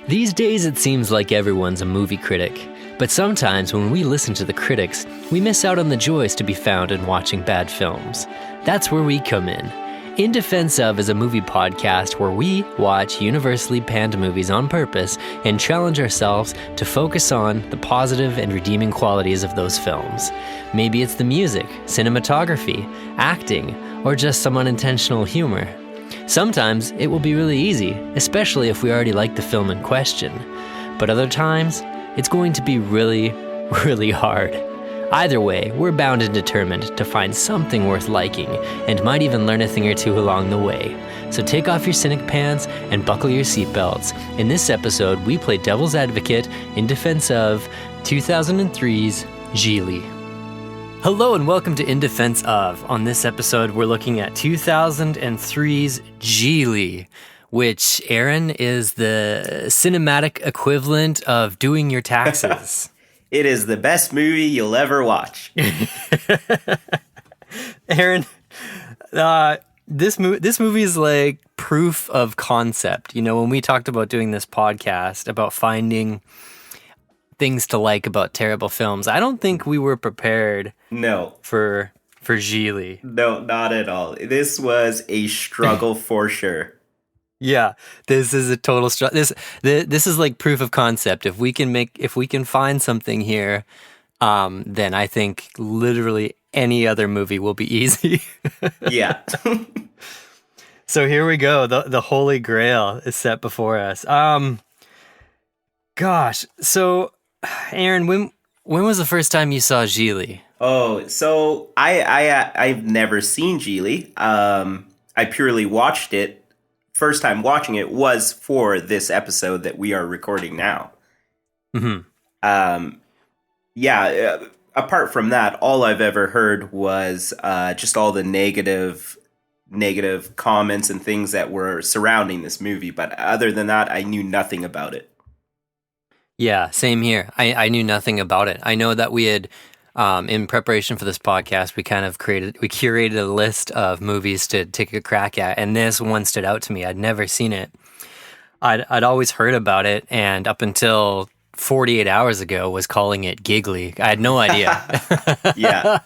These days it seems like everyone's a movie critic, but sometimes when we listen to the critics, we miss out on the joys to be found in watching bad films. That's where we come in. In Defense of is a movie podcast where we watch universally panned movies on purpose and challenge ourselves to focus on the positive and redeeming qualities of those films. Maybe it's the music, cinematography, acting, or just some unintentional humor. Sometimes it will be really easy, especially if we already like the film in question. But other times, it's going to be really, really hard. Either way, we're bound and determined to find something worth liking, and might even learn a thing or two along the way. So take off your cynic pants and buckle your seatbelts. In this episode, we play devil's advocate in defense of 2003's Gigli. Hello and welcome to In Defense Of. On this episode, we're looking at 2003's Gigli, which, Aaron, is the cinematic equivalent of doing your taxes. It is the best movie you'll ever watch. Aaron, this movie is like proof of concept. You know, when we talked about doing this podcast, about finding things to like about terrible films, I don't think we were prepared. No. For Gigli. No, not at all. This was a struggle for sure. Yeah, this is a total struggle. This is like proof of concept. If we can find something here, then I think literally any other movie will be easy. Yeah. So here we go. The Holy Grail is set before us. Gosh. So, Aaron, when was the first time you saw Gigli? Oh, so I've never seen Gigli. I purely watched it. First time watching it was for this episode that we are recording now. Mm-hmm. Apart from that, all I've ever heard was just all the negative comments and things that were surrounding this movie. But other than that, I knew nothing about it. Yeah, same here. I knew nothing about it. I know that we had, in preparation for this podcast, we curated a list of movies to take a crack at, and this one stood out to me. I'd never seen it. I'd always heard about it, and up until 48 hours ago was calling it Gigli. I had no idea. Yeah.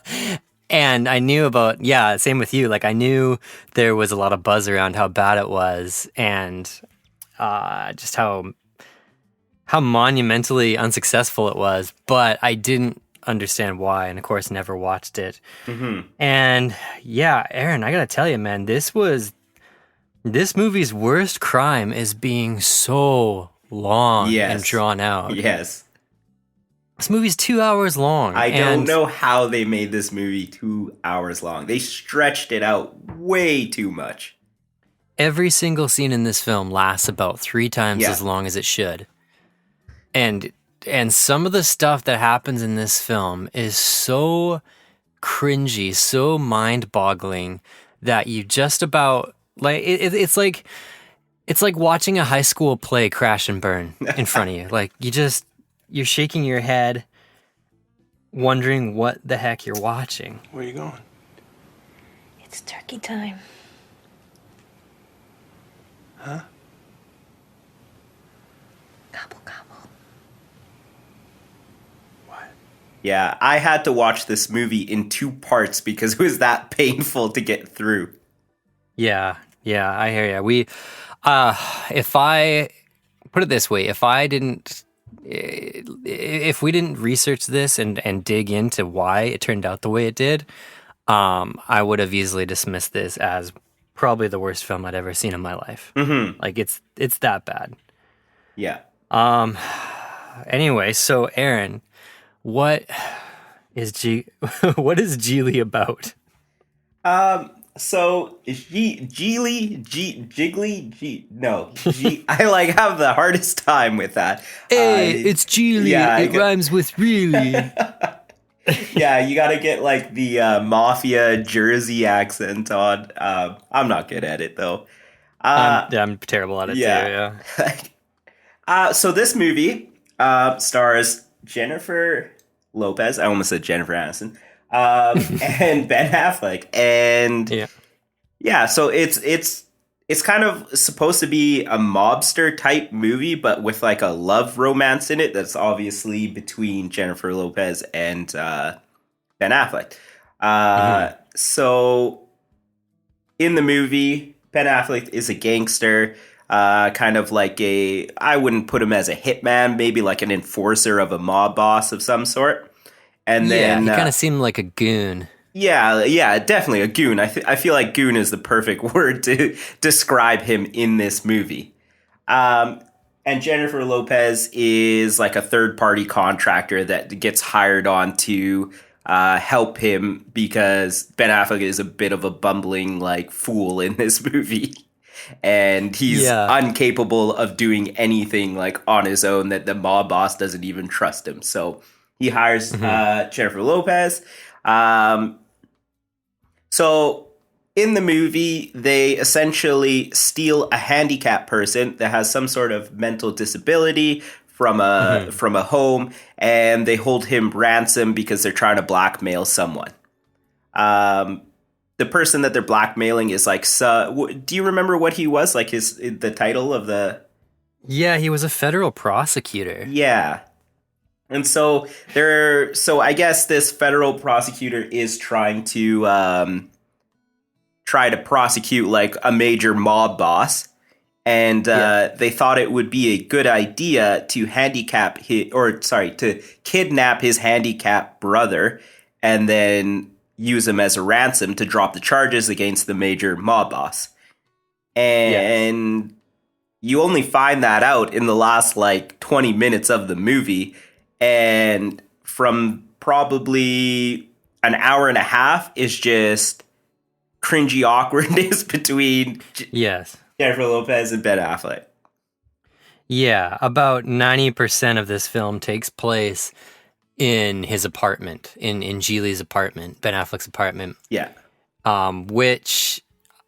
And I knew about, same with you. Like, I knew there was a lot of buzz around how bad it was, and just how monumentally unsuccessful it was, but I didn't understand why, and of course never watched it. Mm-hmm. And yeah, Aaron, I gotta tell you, man, this movie's worst crime is being so long and drawn out. Yes. This movie's 2 hours long. I don't know how they made this movie 2 hours long. They stretched it out way too much. Every single scene in this film lasts about 3 times as long as it should. And some of the stuff that happens in this film is so cringy, so mind-boggling that you just about like it's like watching a high school play crash and burn in front of you. Like you're shaking your head, wondering what the heck you're watching. Where are you going? It's turkey time. Huh? Gobble, gobble. Yeah, I had to watch this movie in 2 parts because it was that painful to get through. Yeah, I hear you. If I put it this way, if we didn't research this and dig into why it turned out the way it did, I would have easily dismissed this as probably the worst film I'd ever seen in my life. Mm-hmm. Like it's that bad. Yeah. Anyway, so Aaron, what is Gigli about? So I like have the hardest time with that. Hey, it's Gigli. Yeah, it rhymes with really. Yeah, you got to get like the mafia Jersey accent on. I'm not good at it though. I'm terrible at it too. Yeah. So this movie stars Jennifer Lopez. I almost said Jennifer Aniston. And Ben Affleck. And so it's it's kind of supposed to be a mobster type movie, but with like a love romance in it. That's obviously between Jennifer Lopez and Ben Affleck. Hmm. So in the movie, Ben Affleck is a gangster, kind of like I wouldn't put him as a hitman, maybe like an enforcer of a mob boss of some sort. And Yeah, then, he kind of seemed like a goon. yeah, definitely a goon. I feel like goon is the perfect word to describe him in this movie. Um, and Jennifer Lopez is like a third party contractor that gets hired on to help him because Ben Affleck is a bit of a bumbling like fool in this movie. And he's Yeah. incapable of doing anything like on his own that the mob boss doesn't even trust him. So he hires Hmm. Jennifer Lopez. Um, so in the movie, they essentially steal a handicapped person that has some sort of mental disability Hmm. from a home, and they hold him ransom because they're trying to blackmail someone. Um, the person that they're blackmailing is like, do you remember what he was like? The title of the Yeah, he was a federal prosecutor. yeah. And so so I guess this federal prosecutor is try to prosecute like a major mob boss, and Yeah. they thought it would be a good idea to to kidnap his handicapped brother, and then use him as a ransom to drop the charges against the major mob boss. Yes. And you only find that out in the last like 20 minutes of the movie, and from probably an hour and a half is just cringy awkwardness between Yes. Jennifer Lopez and Ben Affleck. Yeah, about 90% of this film takes place in his apartment, in Geely's apartment, Ben Affleck's apartment, Yeah. which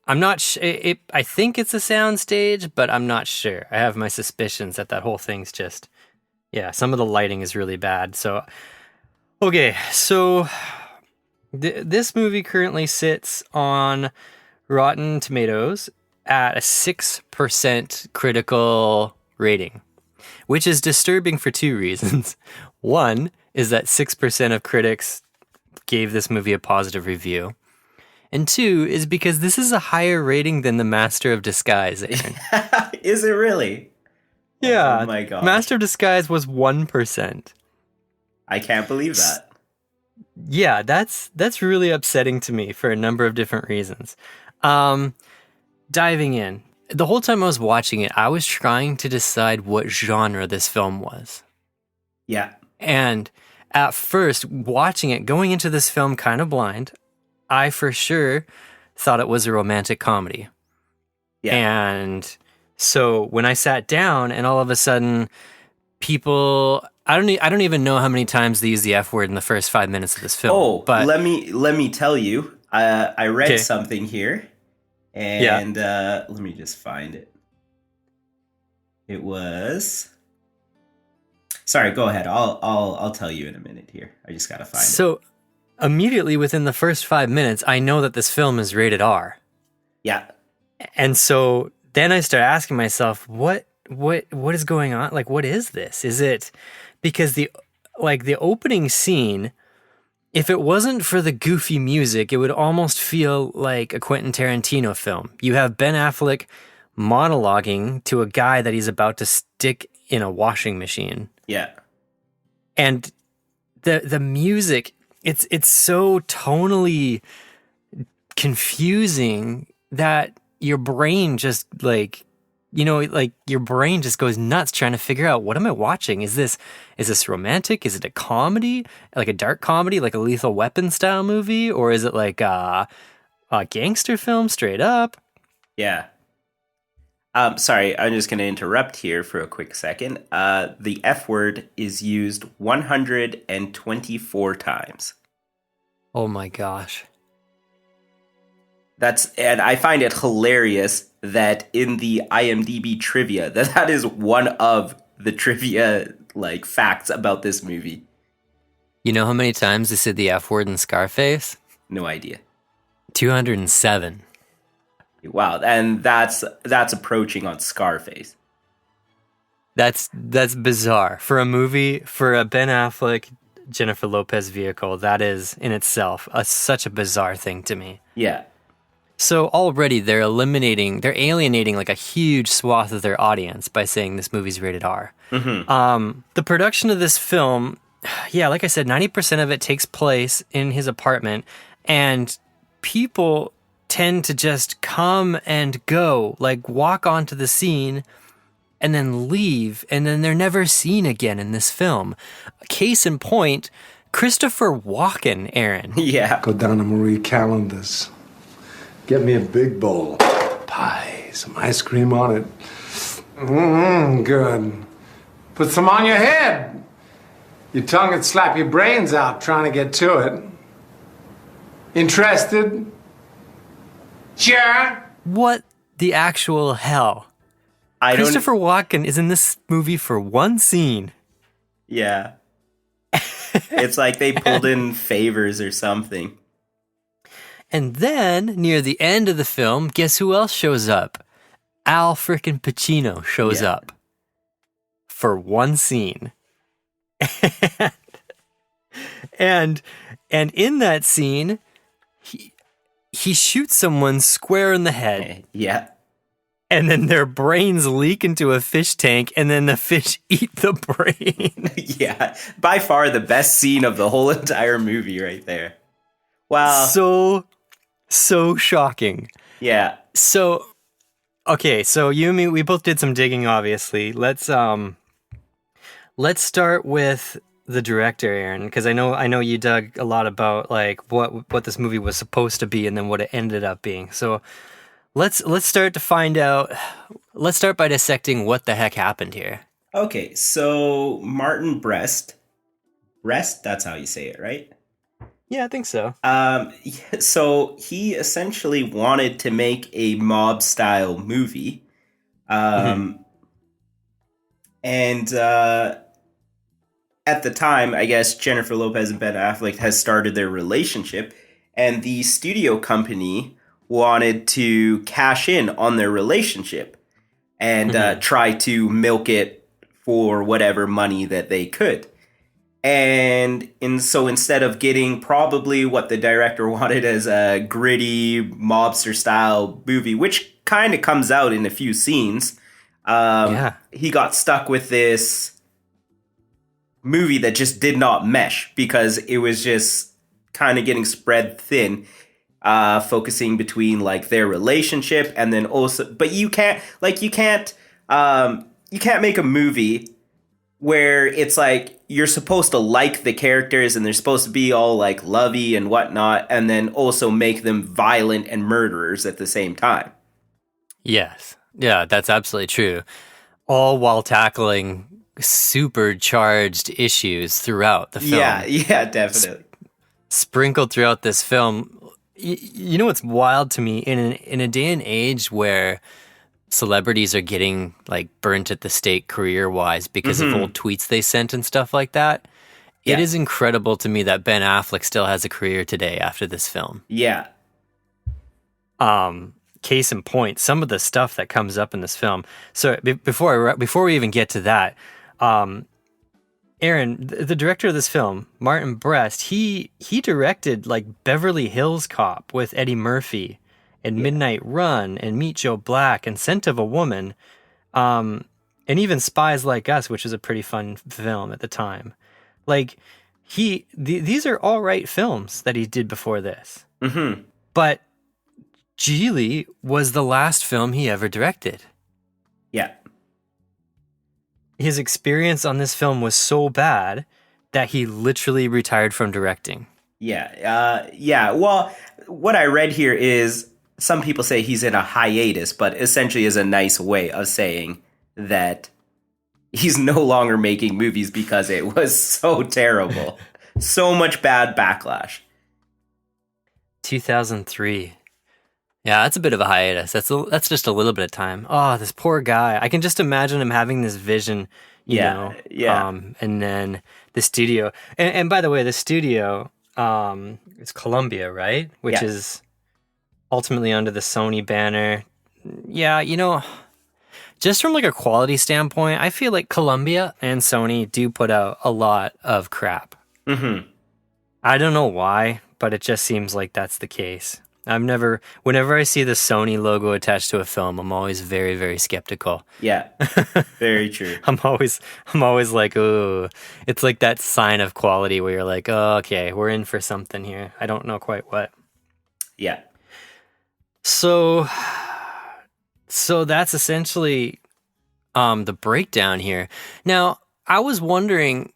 I'm not I think it's a soundstage, but I'm not sure. I have my suspicions that whole thing's just, yeah, some of the lighting is really bad. So, okay, so this movie currently sits on Rotten Tomatoes at a 6% critical rating, which is disturbing for two reasons. One is that 6% of critics gave this movie a positive review. And two is because this is a higher rating than The Master of Disguise, Aaron. Is it really? Oh Yeah, my gosh. Master of Disguise was 1%. I can't believe that. Yeah, that's really upsetting to me for a number of different reasons. Um, Diving in, the whole time I was watching it, I was trying to decide what genre this film was. Yeah. And at first, watching it, going into this film kind of blind, I for sure thought it was a romantic comedy. Yeah. And so when I sat down and all of a sudden people, I don't even know how many times they use the F word in the first 5 minutes of this film. Oh, But let me tell you. I read okay. something here, Yeah. and let me just find it. It was. Sorry, go ahead. I'll tell you in a minute here. I just gotta find it. So immediately within the first 5 minutes, I know that this film is rated R. Yeah. And so then I start asking myself, what is going on? Like, what is this? Is it because the opening scene, if it wasn't for the goofy music, it would almost feel like a Quentin Tarantino film. You have Ben Affleck monologuing to a guy that he's about to stick in a washing machine. Yeah. And the music, it's so tonally confusing that your brain just your brain just goes nuts trying to figure out, what am I watching? Is this romantic? Is it a comedy, like a dark comedy, like a Lethal Weapon style movie, or is it like a gangster film straight up? Yeah. Sorry, I'm just going to interrupt here for a quick second. The F word is used 124 times. Oh my gosh. And I find it hilarious that in the IMDb trivia, that is one of the trivia like facts about this movie. You know how many times they said the F word in Scarface? No idea. 207. Wow, and that's approaching on Scarface. That's bizarre for a movie, for a Ben Affleck, Jennifer Lopez vehicle. That is in itself such a bizarre thing to me. Yeah. So already they're alienating like a huge swath of their audience by saying this movie's rated R. The production of this film, yeah, like I said, 90% of it takes place in his apartment, and people tend to just come and go, like walk onto the scene and then leave, and then they're never seen again in this film. Case in point, Christopher Walken, Aaron. Yeah. Go down to Marie Callender's. Get me a big bowl. Pie, some ice cream on it. Good. Put some on your head. Your tongue would slap your brains out trying to get to it. Interested? Sure. What the actual hell? Christopher Walken is in this movie for one scene. Yeah. It's like they pulled in favors or something. And then, near the end of the film, guess who else shows up? Al frickin' Pacino shows up. For one scene. and in that scene, he shoots someone square in the head. Yeah. And then their brains leak into a fish tank, and then the fish eat the brain. Yeah. By far the best scene of the whole entire movie right there. Wow. So shocking. Yeah. So, okay, so you and me, we both did some digging, obviously. Let's start with the director, Aaron, because I know you dug a lot about like what this movie was supposed to be and then what it ended up being. So let's start to find out. Let's start by dissecting what the heck happened here. Okay, so Martin Brest, that's how you say it, right? Yeah, I think so. So he essentially wanted to make a mob style movie. And at the time, I guess Jennifer Lopez and Ben Affleck has started their relationship, and the studio company wanted to cash in on their relationship and try to milk it for whatever money that they could. And so instead of getting probably what the director wanted as a gritty mobster style movie, which kind of comes out in a few scenes, he got stuck with this movie that just did not mesh because it was just kind of getting spread thin, focusing between like their relationship and then also, but you can't make a movie where it's like you're supposed to like the characters and they're supposed to be all like lovey and whatnot, and then also make them violent and murderers at the same time. Yes. Yeah, that's absolutely true. All while tackling supercharged issues throughout the film. Yeah, definitely. Sprinkled throughout this film. You know what's wild to me? In a day and age where celebrities are getting like burnt at the stake career-wise because of old tweets they sent and stuff like that, it is incredible to me that Ben Affleck still has a career today after this film. Yeah. Case in point, some of the stuff that comes up in this film. So before we even get to that, Aaron, the director of this film, Martin Brest, he directed like Beverly Hills Cop with Eddie Murphy and Midnight Run and Meet Joe Black and Scent of a Woman, and even Spies Like Us, which was a pretty fun film at the time. Like these are all right films that he did before this. But Gigli was the last film he ever directed. Yeah. His experience on this film was so bad that he literally retired from directing. Yeah. Well, what I read here is some people say he's in a hiatus, but essentially is a nice way of saying that he's no longer making movies because it was so terrible. So much bad backlash. 2003. Yeah, that's a bit of a hiatus. That's just a little bit of time. Oh, this poor guy. I can just imagine him having this vision, you know. Yeah. And then the studio. And by the way, the studio is Columbia, right? Which is ultimately under the Sony banner. Yeah, just from like a quality standpoint, I feel like Columbia and Sony do put out a lot of crap. Mm-hmm. I don't know why, but it just seems like that's the case. Whenever I see the Sony logo attached to a film, I'm always very, very skeptical. Yeah, very true. I'm always like, oh, it's like that sign of quality where you're like, oh, okay, we're in for something here. I don't know quite what. Yeah. So that's essentially the breakdown here. Now, I was wondering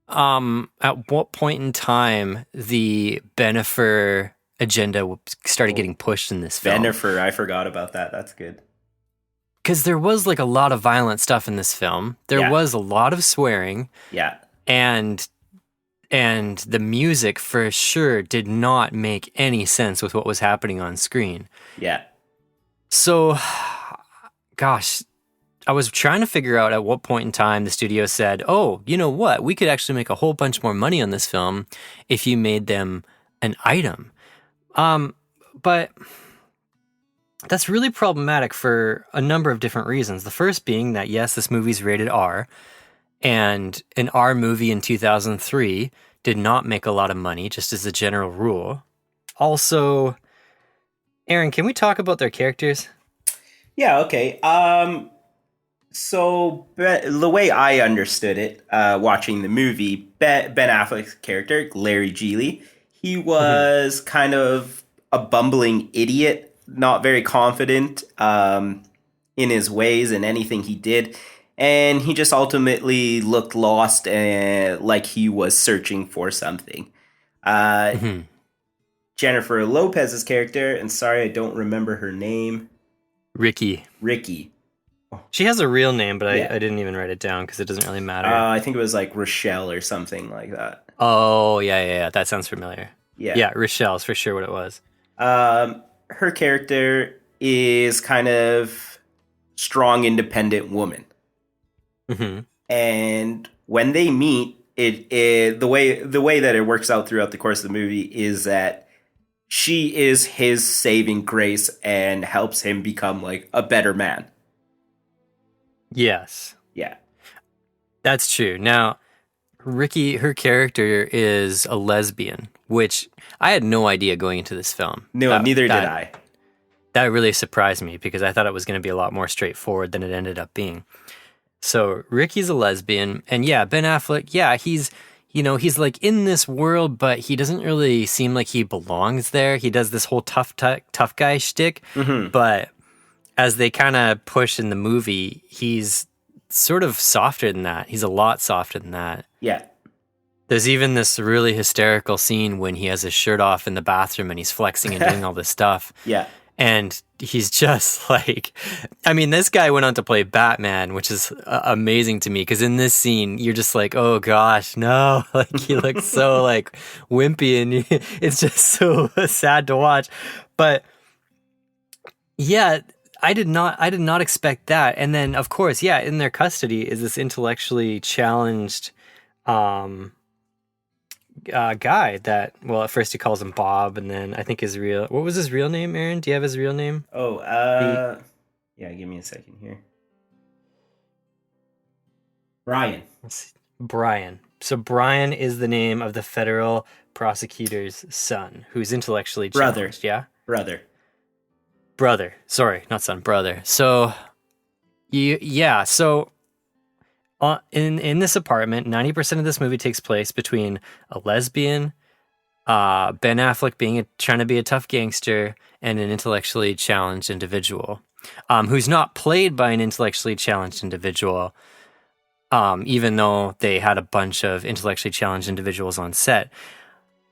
at what point in time the Bennifer agenda started getting pushed in this film. Bennifer, I forgot about that. That's good. Because there was like a lot of violent stuff in this film. There was a lot of swearing. Yeah. And the music for sure did not make any sense with what was happening on screen. Yeah. So, gosh, I was trying to figure out at what point in time the studio said, oh, you know what? We could actually make a whole bunch more money on this film if you made them an item. But that's really problematic for a number of different reasons. The first being that, yes, this movie's rated R, and an R movie in 2003 did not make a lot of money, just as a general rule. Also, Aaron, can we talk about their characters? Yeah, okay. So the way I understood it, watching the movie, Ben Affleck's character, Larry Gigli, he was kind of a bumbling idiot, not very confident in his ways and anything he did. And he just ultimately looked lost and like he was searching for something. Jennifer Lopez's character, and sorry, I don't remember her name. Ricky. She has a real name, but I didn't even write it down because it doesn't really matter. I think it was like Rochelle or something like that. Oh, yeah. That sounds familiar. Yeah, Rochelle's for sure what it was. Her character is kind of strong, independent woman. Mm-hmm. And when they meet, the way that it works out throughout the course of the movie is that she is his saving grace and helps him become like a better man. Yes. Yeah. That's true. Now, Ricky, her character is a lesbian, which I had no idea going into this film. No, neither did I. That really surprised me because I thought it was going to be a lot more straightforward than it ended up being. So Ricky's a lesbian, and Ben Affleck, he's like in this world, but he doesn't really seem like he belongs there. He does this whole tough guy shtick, but as they kind of push in the movie, he's sort of softer than that. He's a lot softer than that. Yeah. There's even this really hysterical scene when he has his shirt off in the bathroom and he's flexing and doing all this stuff. Yeah. And he's just like, I mean, this guy went on to play Batman, which is amazing to me because in this scene, you're just like, oh gosh, no, like he looks so like wimpy and it's just so sad to watch. But yeah, I did not expect that. And then of course, in their custody is this intellectually challenged guy that, well, at first he calls him Bob, and then I think what was his real name, Aaron? Do you have his real name? Oh, yeah, give me a second here. Brian. Brian. So Brian is the name of the federal prosecutor's son, who's intellectually challenged. Brother. Sorry, not son, brother. So, so in this apartment, 90% of this movie takes place between a lesbian, Ben Affleck trying to be a tough gangster, and an intellectually challenged individual, who's not played by an intellectually challenged individual, even though they had a bunch of intellectually challenged individuals on set.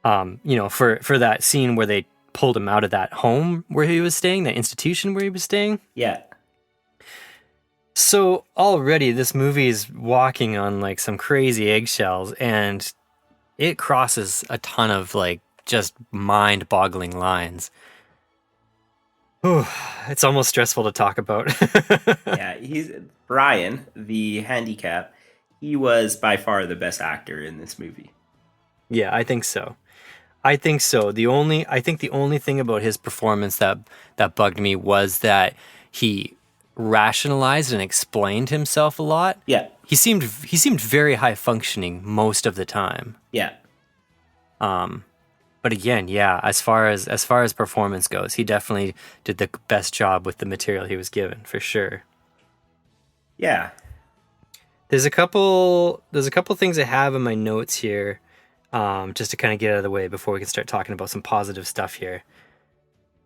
For that scene where they pulled him out of that home where he was staying, that institution where he was staying. Yeah. So already this movie is walking on like some crazy eggshells, and it crosses a ton of like just mind-boggling lines. Ooh, it's almost stressful to talk about. Yeah, Brian, the handicap. He was by far the best actor in this movie. Yeah, I think so. I think so. I think the only thing about his performance that bugged me was that he rationalized and explained himself a lot. Yeah. He seemed very high functioning most of the time. Yeah. But again, yeah, as far as performance goes, he definitely did the best job with the material he was given, for sure. Yeah. There's a couple things I have in my notes here, just to kind of get out of the way before we can start talking about some positive stuff here.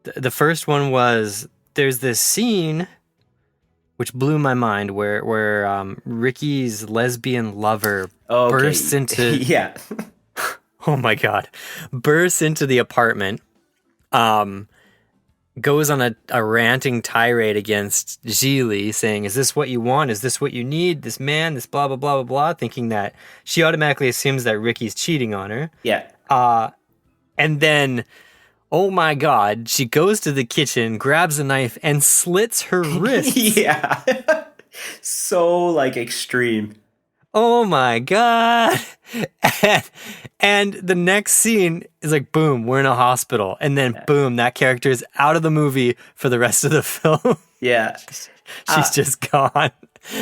The first one was, there's this scene which blew my mind where Ricky's lesbian lover bursts into yeah. oh my god, bursts into the apartment, goes on a ranting tirade against Gigli, saying, "Is this what you want? Is this what you need? This man, this blah blah blah blah blah," thinking that she automatically assumes that Ricky's cheating on her. Yeah. And then, oh my god, she goes to the kitchen, grabs a knife, and slits her wrist. Yeah. So, like, extreme. Oh my god. And the next scene is like, boom, we're in a hospital. And then boom, that character is out of the movie for the rest of the film. Yeah. She's just gone.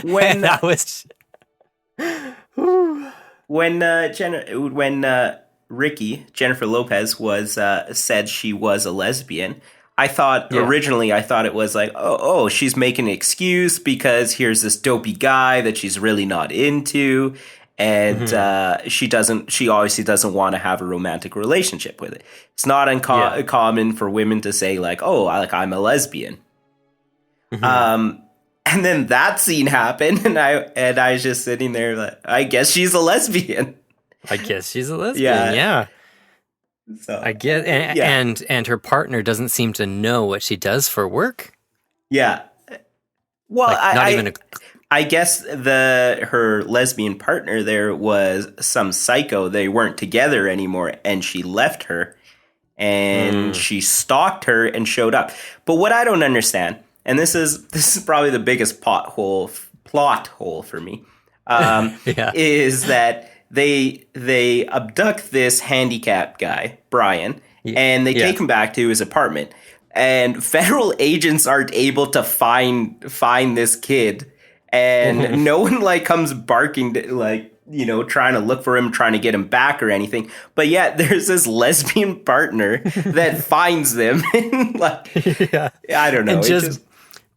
When that was when Ricky, Jennifer Lopez, was said she was a lesbian, I thought originally it was like, oh, she's making an excuse because here's this dopey guy that she's really not into, and she obviously doesn't want to have a romantic relationship with it. It's not uncommon for women to say like, oh, I'm a lesbian. And then that scene happened, and I was just sitting there like, I guess she's a lesbian. Yeah. So I get, and her partner doesn't seem to know what she does for work. Yeah. Well, like, I guess her lesbian partner there was some psycho. They weren't together anymore, and she left her, and she stalked her and showed up. But what I don't understand, and this is probably the biggest plot hole for me, is that they abduct this handicapped guy, Brian, and they take him back to his apartment. And federal agents aren't able to find this kid, and no one like comes barking to, trying to look for him, trying to get him back or anything. But yet there's this lesbian partner that finds them, and I don't know, and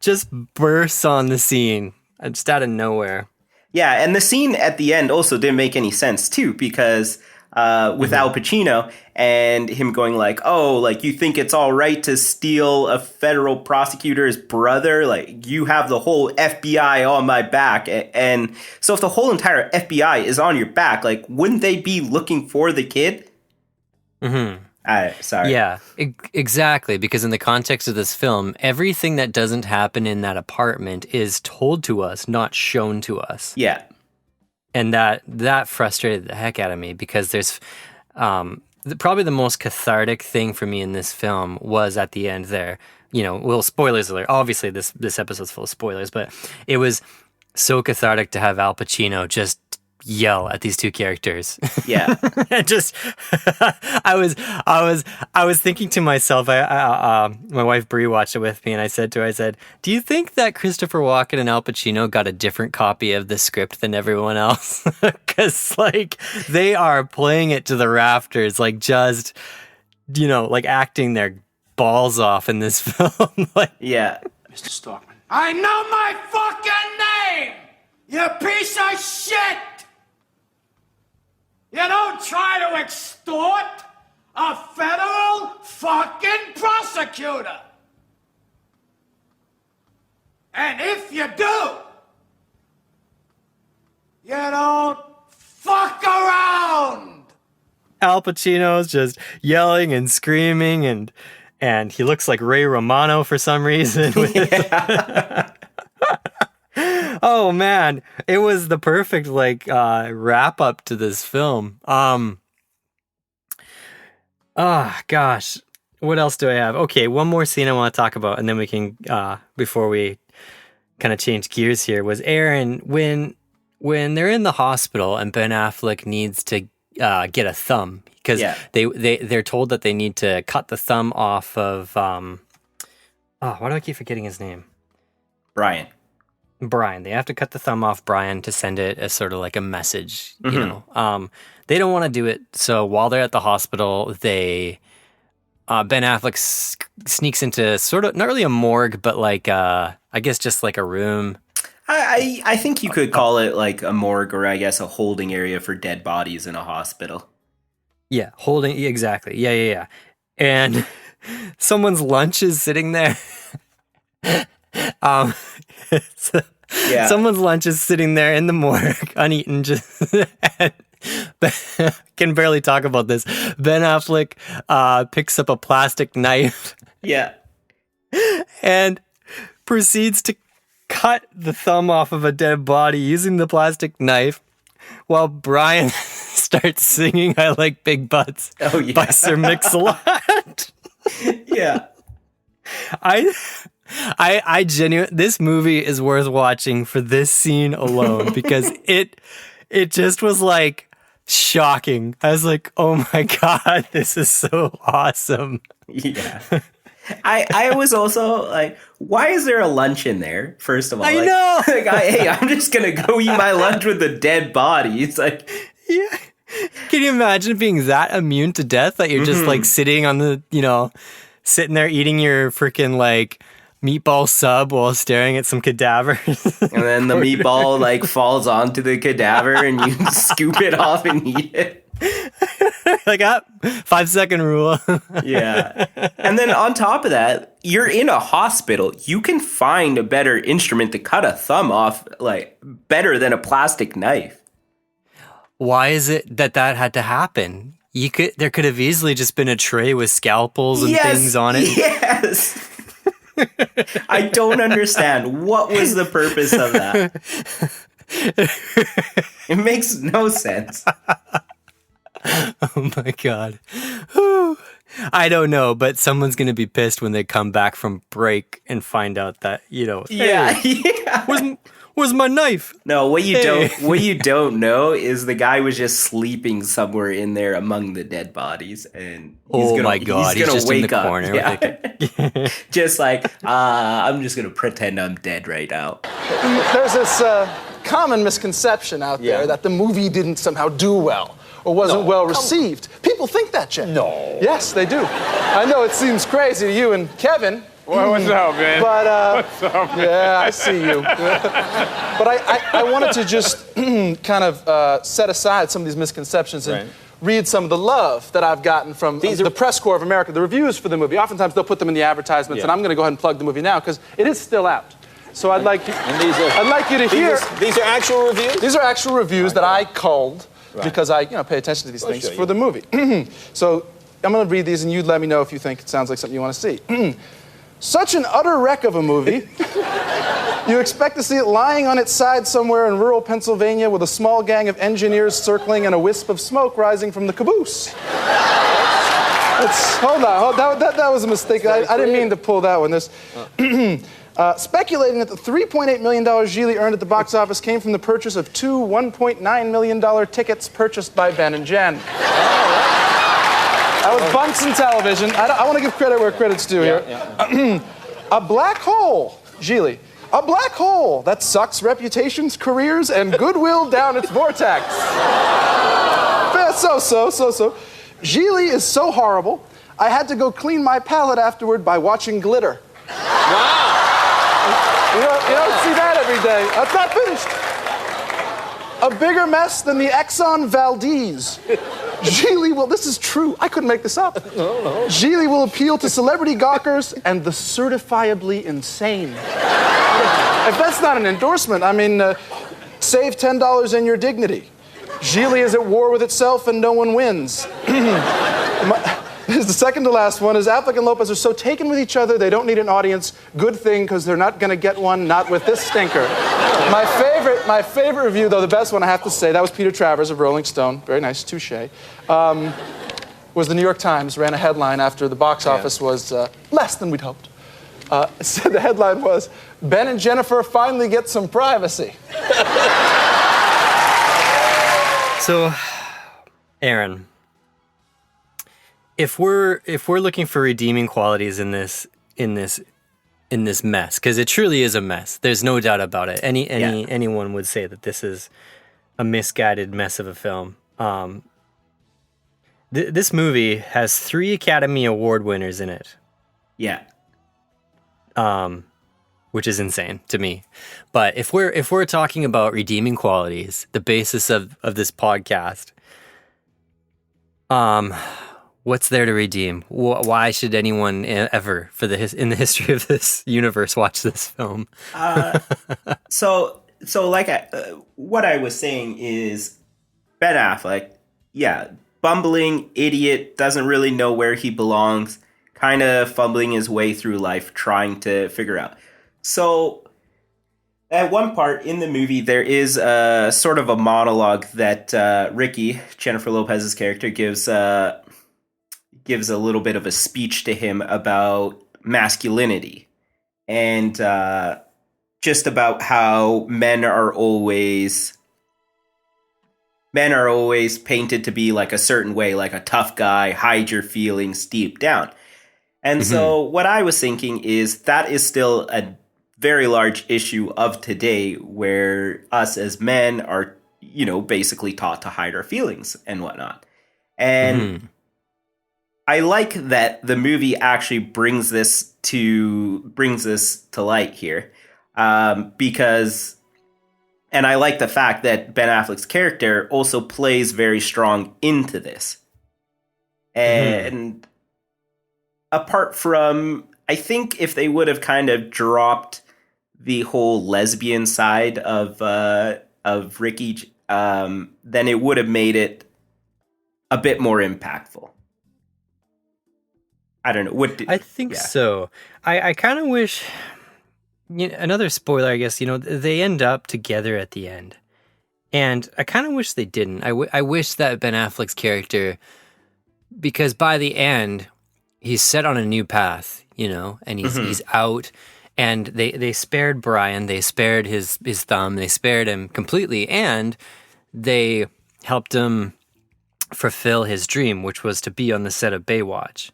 just bursts on the scene just out of nowhere. Yeah, and the scene at the end also didn't make any sense, too, because with Al Pacino and him going like, oh, like, you think it's all right to steal a federal prosecutor's brother? Like, you have the whole FBI on my back. And so if the whole entire FBI is on your back, like, wouldn't they be looking for the kid? Sorry. Yeah, exactly. Because in the context of this film, everything that doesn't happen in that apartment is told to us, not shown to us. Yeah. And that frustrated the heck out of me, because there's probably the most cathartic thing for me in this film was at the end there. Well, spoilers alert. Obviously, this episode's full of spoilers, but it was so cathartic to have Al Pacino just yell at these two characters. Yeah. And just I was thinking to myself, my wife Brie watched it with me, and I said to her, do you think that Christopher Walken and Al Pacino got a different copy of the script than everyone else? Because they are playing it to the rafters, just acting their balls off in this film. Yeah. Mr. Stockman. I know my fucking name, you piece of shit! You don't try to extort a federal fucking prosecutor. And if you do, you don't fuck around. Al Pacino's just yelling and screaming, and he looks like Ray Romano for some reason. Oh man, it was the perfect wrap up to this film. Gosh, what else do I have? Okay, one more scene I want to talk about, and then we can before we kind of change gears here, was Aaron when they're in the hospital and Ben Affleck needs to get a thumb because they're told that they need to cut the thumb off of why do I keep forgetting his name? Brian. They have to cut the thumb off Brian to send it as sort of like a message, you know. They don't want to do it, so while they're at the hospital, they Ben Affleck sneaks into sort of not really a morgue, but like I guess just like a room. I think you could call it like a morgue, or I guess a holding area for dead bodies in a hospital. Yeah, exactly. Yeah. And someone's lunch is sitting there. Someone's lunch is sitting there in the morgue, uneaten. Just can barely talk about this. Ben Affleck picks up a plastic knife. Yeah, and proceeds to cut the thumb off of a dead body using the plastic knife, while Brian starts singing "I Like Big Butts" by Sir Mix-a-Lot. Yeah. I genuinely, this movie is worth watching for this scene alone because it just was like shocking. I was like, oh my God, this is so awesome. Yeah. I was also like, why is there a lunch in there? First of all, I know. Like, hey, I'm just going to go eat my lunch with a dead body. It's like, yeah. Can you imagine being that immune to death that you're just like sitting on the, sitting there eating your freaking like meatball sub while staring at some cadavers. And then the meatball like falls onto the cadaver and you scoop it off and eat it. Like 5-second rule. Yeah. And then on top of that, you're in a hospital. You can find a better instrument to cut a thumb off, like better than a plastic knife. Why is it that had to happen? There could have easily just been a tray with scalpels and things on it. Yes. I don't understand. What was the purpose of that? It makes no sense. Oh my God. I don't know, but someone's going to be pissed when they come back from break and find out that, hey, where's my knife? No, what you don't know is the guy was just sleeping somewhere in there among the dead bodies, and he's gonna just wake in the up. corner. Yeah. Just like I'm just gonna pretend I'm dead right now. There's this common misconception out there that the movie didn't somehow do well or wasn't well received. People think that, Jay. No. Yes, they do. I know it seems crazy to you and Kevin. Well, what's up, man? But, what's up, man? Yeah, I see you. But I wanted to just kind of set aside some of these misconceptions and read some of the love that I've gotten from the press corps of America, the reviews for the movie. Oftentimes they'll put them in the advertisements, and I'm going to go ahead and plug the movie now because it is still out. So I'd like you to hear. These are actual reviews? These are actual reviews that I culled because I pay attention to these things for the movie. So I'm going to read these, and you let me know if you think it sounds like something you want to see. Such an utter wreck of a movie. You expect to see it lying on its side somewhere in rural Pennsylvania with a small gang of engineers circling and a wisp of smoke rising from the caboose. Hold on. That was a mistake. I didn't mean to pull that one. Speculating that the $3.8 million Gigli earned at the box office came from the purchase of two $1.9 million tickets purchased by Ben and Jen. That was Bunsen Television. I want to give credit where credit's due here. A black hole, Gigli. A black hole that sucks reputations, careers, and goodwill down its vortex. So. Gigli is so horrible, I had to go clean my palate afterward by watching Glitter. Wow. You don't see that every day. That's not finished. A bigger mess than the Exxon Valdez. Gigli will, this is true, I couldn't make this up. No. Gigli will appeal to celebrity gawkers and the certifiably insane. If that's not an endorsement, I mean, save $10 in your dignity. Gigli is at war with itself and no one wins. The second to last one is Affleck and Lopez are so taken with each other they don't need an audience. Good thing, because they're not going to get one, not with this stinker. My favorite review, though, the best one I have to say, that was Peter Travers of Rolling Stone. Very nice, touche. Was the New York Times, ran a headline after the box office was less than we'd hoped. So the headline was, Ben and Jennifer finally get some privacy. So, Aaron, if we're looking for redeeming qualities in this mess, because it truly is a mess. There's no doubt about it. Anyone would say that this is a misguided mess of a film. This movie has 3 Academy Award winners in it. Yeah. Which is insane to me. But if we're talking about redeeming qualities, the basis of this podcast, what's there to redeem? Why should anyone ever, in the history of this universe, watch this film? So like what I was saying is Ben Affleck, bumbling idiot, doesn't really know where he belongs, kind of fumbling his way through life, trying to figure out. So at one part in the movie, there is a sort of a monologue that Ricky, Jennifer Lopez's character, gives a little bit of a speech to him about masculinity and just about how men are always painted to be like a certain way, like a tough guy, hide your feelings deep down. And so what I was thinking is that is still a very large issue of today, where us as men are, basically taught to hide our feelings and whatnot. And I like that the movie actually brings this to light here, because, and I like the fact that Ben Affleck's character also plays very strong into this. And apart from, I think if they would have kind of dropped the whole lesbian side of Ricky, then it would have made it a bit more impactful. I don't know. I think so. I kind of wish, another spoiler, I guess, they end up together at the end. And I kind of wish they didn't. I wish that Ben Affleck's character, because by the end, he's set on a new path, and he's out. And they spared Brian, they spared his thumb, they spared him completely, and they helped him fulfill his dream, which was to be on the set of Baywatch.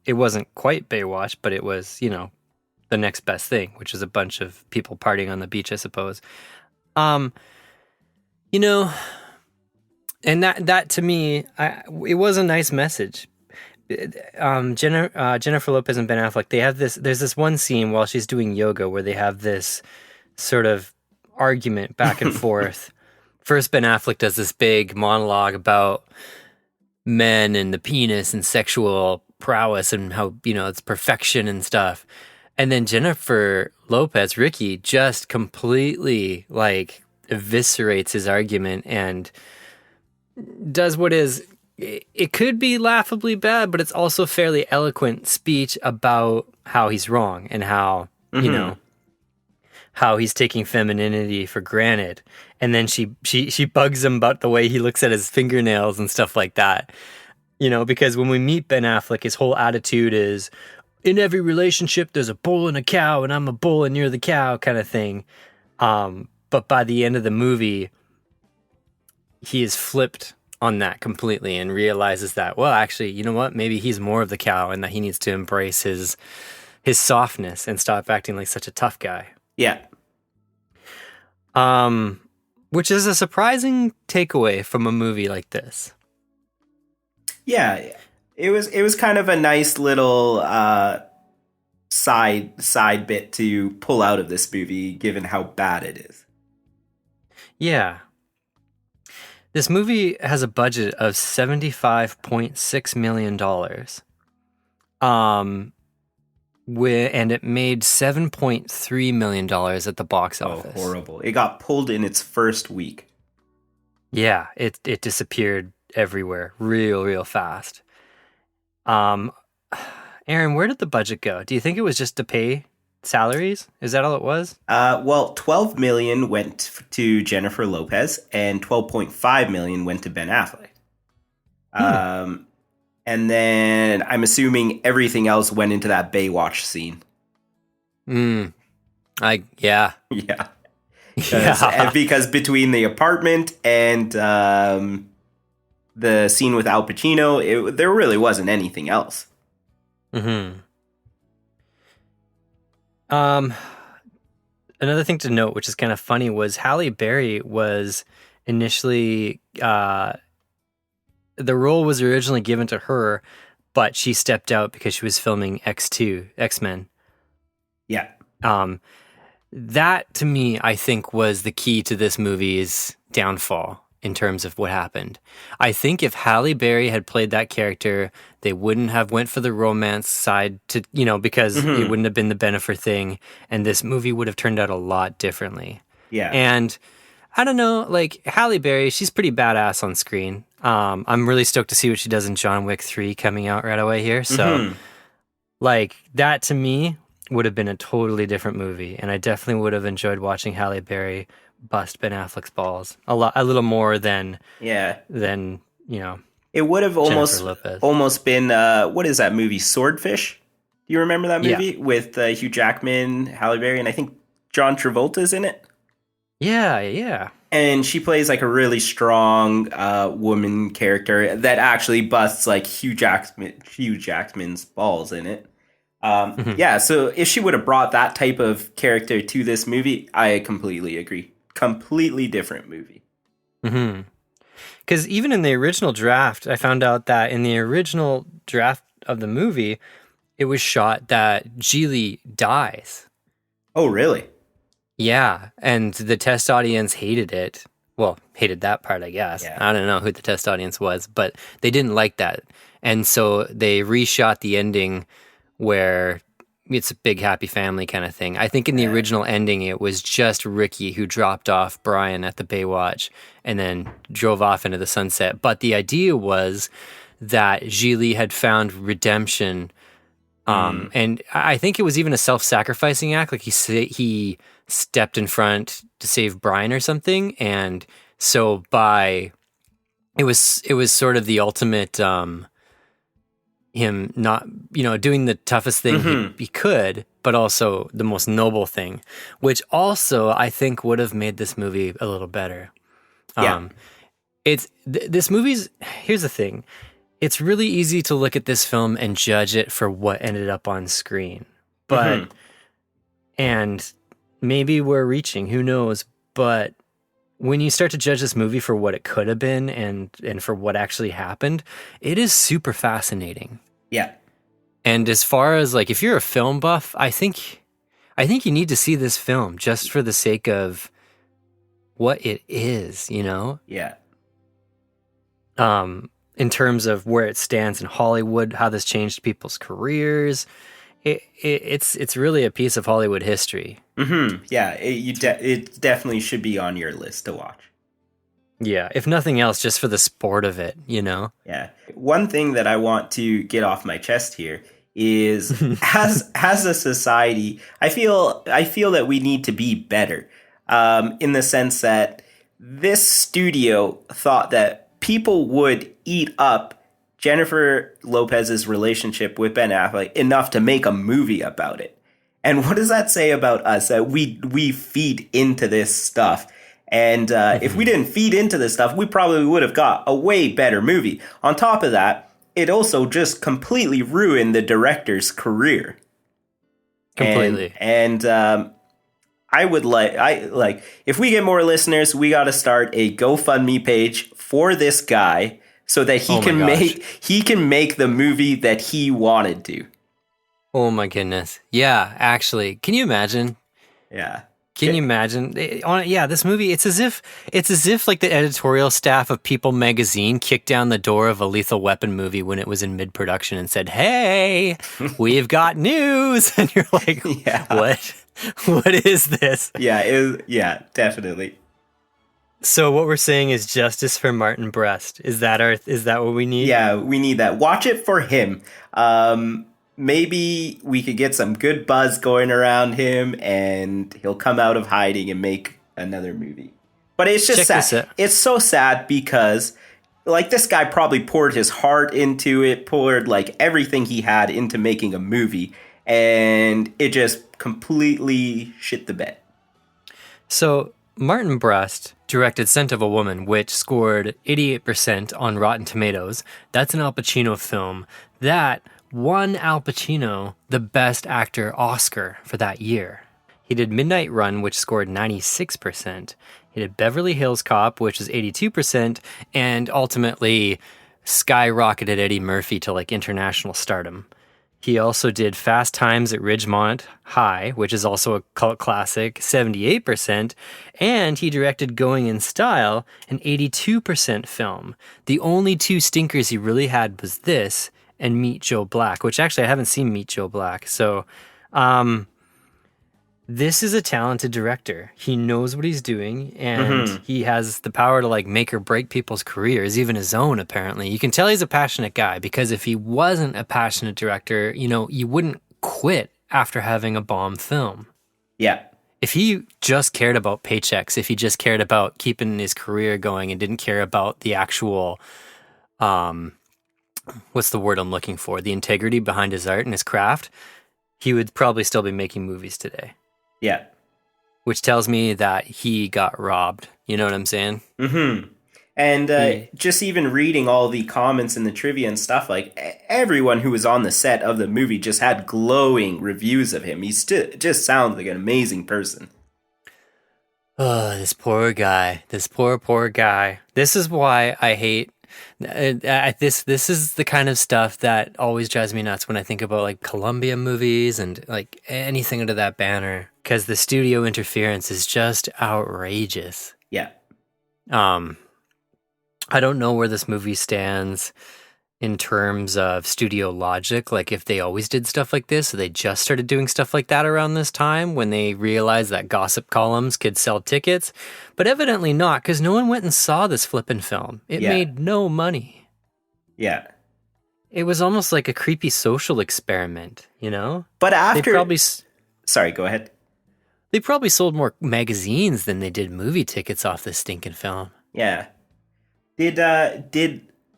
It wasn't quite Baywatch, but it was, the next best thing, which is a bunch of people partying on the beach, I suppose. And that to me, it was a nice message. Jennifer Lopez and Ben Affleck, there's this one scene while she's doing yoga where they have this sort of argument back and forth. First, Ben Affleck does this big monologue about men and the penis and sexual prowess and how, it's perfection and stuff. And then Jennifer Lopez, Ricky, just completely eviscerates his argument and does what is, it could be laughably bad, but it's also fairly eloquent speech about how he's wrong and how, how he's taking femininity for granted. And then she bugs him about the way he looks at his fingernails and stuff like that. Because when we meet Ben Affleck, his whole attitude is, in every relationship, there's a bull and a cow, and I'm a bull and you're the cow kind of thing. But by the end of the movie, he is flipped on that completely and realizes that, well, actually, you know what? Maybe he's more of the cow and that he needs to embrace his softness and stop acting like such a tough guy. Yeah. Which is a surprising takeaway from a movie like this. Yeah. It was kind of a nice little side bit to pull out of this movie, given how bad it is. Yeah. This movie has a budget of $75.6 million. And it made $7.3 million at the box office. Oh, horrible. It got pulled in its first week. Yeah, it disappeared everywhere real fast. Aaron, where did the budget go? Do you think it was just to pay salaries? Is that all it was? Well, $12 million went to Jennifer Lopez and $12.5 million went to Ben Affleck. And then I'm assuming everything else went into that Baywatch scene. Yeah. Yeah. Because between the apartment and the scene with Al Pacino, there really wasn't anything else. Mm-hmm. Another thing to note, which is kind of funny, was Halle Berry was initially the role was originally given to her, but she stepped out because she was filming X-Men. Yeah. That to me, I think, was the key to this movie's downfall in terms of what happened. I think if Halle Berry had played that character, they wouldn't have went for the romance side to, because it wouldn't have been the Bennifer thing, and this movie would have turned out a lot differently. Yeah. And I don't know, like Halle Berry, she's pretty badass on screen. I'm really stoked to see what she does in John Wick 3 coming out right away here. So like that to me would have been a totally different movie, and I definitely would have enjoyed watching Halle Berry bust Ben Affleck's balls a little more than it would have Lopez. almost been what is that movie, Swordfish? Do you remember that movie with Hugh Jackman, Halle Berry, and I think John Travolta's in it? Yeah. And she plays like a really strong woman character that actually busts like Hugh Jackman's balls in it. Yeah, so if she would have brought that type of character to this movie, I completely agree. Completely different movie. Mm-hmm. Because even in the original draft, I found out that in the original draft of the movie, it was shot that Gigli dies. Oh, really? Yeah, and the test audience hated it. Well, hated that part, I guess. Yeah. I don't know who the test audience was, but they didn't like that. And so they reshot the ending where it's a big happy family kind of thing. I think in the original ending, it was just Ricky who dropped off Brian at the Baywatch and then drove off into the sunset. But the idea was that Gigli had found redemption. And I think it was even a self-sacrificing act. Like he stepped in front to save Brian or something. And so it was sort of the ultimate, him not, doing the toughest thing he could, but also the most noble thing, which also I think would have made this movie a little better. Yeah. This movie's, here's the thing. It's really easy to look at this film and judge it for what ended up on screen. But, and maybe we're reaching, who knows, but when you start to judge this movie for what it could have been and for what actually happened, it is super fascinating. Yeah. And as far as like, if you're a film buff, I think you need to see this film just for the sake of what it is, Yeah. In terms of where it stands in Hollywood, how this changed people's careers. It's really a piece of Hollywood history. Yeah, it definitely should be on your list to watch. Yeah, if nothing else, just for the sport of it, Yeah. One thing that I want to get off my chest here is as a society, I feel that we need to be better. In the sense that this studio thought that people would eat up Jennifer Lopez's relationship with Ben Affleck enough to make a movie about it. And what does that say about us? That we feed into this stuff. And if we didn't feed into this stuff, we probably would have got a way better movie. On top of that, it also just completely ruined the director's career. Completely. And I would like if we get more listeners, we got to start a GoFundMe page for this guy so that he can make the movie that he wanted to. Oh my goodness. Yeah, actually. Can you imagine? Yeah. Can you imagine? This movie, it's as if like the editorial staff of People magazine kicked down the door of a Lethal Weapon movie when it was in mid-production and said, "Hey, we've got news." And you're like, "What? What is this?" Yeah, definitely. So what we're saying is justice for Martin Brest. Is that what we need? Yeah, we need that. Watch it for him. Maybe we could get some good buzz going around him and he'll come out of hiding and make another movie. But it's just sad. It's so sad because like this guy probably poured his heart into it, poured like everything he had into making a movie, and it just completely shit the bed. So Martin Brest directed Scent of a Woman, which scored 88% on Rotten Tomatoes. That's an Al Pacino film that won Al Pacino the Best Actor Oscar for that year. He did Midnight Run, which scored 96%. He did Beverly Hills Cop, which is 82%, and ultimately skyrocketed Eddie Murphy to like international stardom. He also did Fast Times at Ridgemont High, which is also a cult classic, 78%, and he directed Going in Style, an 82% film. The only two stinkers he really had was this and Meet Joe Black, which actually I haven't seen Meet Joe Black. So, this is a talented director. He knows what he's doing, and he has the power to like make or break people's careers, even his own, apparently. You can tell he's a passionate guy, because if he wasn't a passionate director, you know, you wouldn't quit after having a bomb film. Yeah. If he just cared about paychecks, if he just cared about keeping his career going and didn't care about the actual, what's the word I'm looking for? The integrity behind his art and his craft, he would probably still be making movies today. Yeah. Which tells me that he got robbed. You know what I'm saying? Mm-hmm. And just even reading all the comments and the trivia and stuff, like everyone who was on the set of the movie just had glowing reviews of him. He just sounds like an amazing person. Oh, this poor guy. This poor guy. This is why I hate... This is the kind of stuff that always drives me nuts when I think about like Columbia movies and like anything under that banner, because the studio interference is just outrageous. Yeah. I don't know where this movie stands in terms of studio logic, like if they always did stuff like this, or they just started doing stuff like that around this time when they realized that gossip columns could sell tickets, but evidently not, because no one went and saw this flippin' film. It made no money. Yeah. It was almost like a creepy social experiment, you know? But after... Sorry, go ahead. They probably sold more magazines than they did movie tickets off this stinking film. Yeah.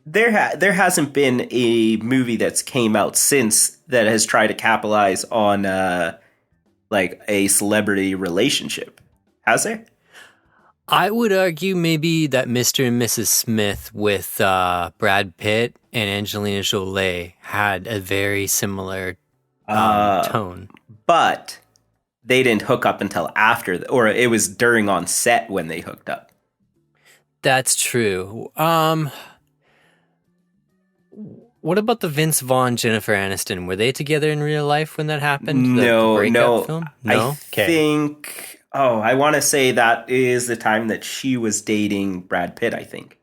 There hasn't been a movie that's came out since that has tried to capitalize on like a celebrity relationship, has there? I would argue maybe that Mr. and Mrs. Smith with Brad Pitt and Angelina Jolie had a very similar tone. But they didn't hook up until after, or it was during on set when they hooked up. That's true. What about the Vince Vaughn, Jennifer Aniston? Were they together in real life when that happened? No. Film? No? I think... Oh, I want to say that is the time that she was dating Brad Pitt, I think.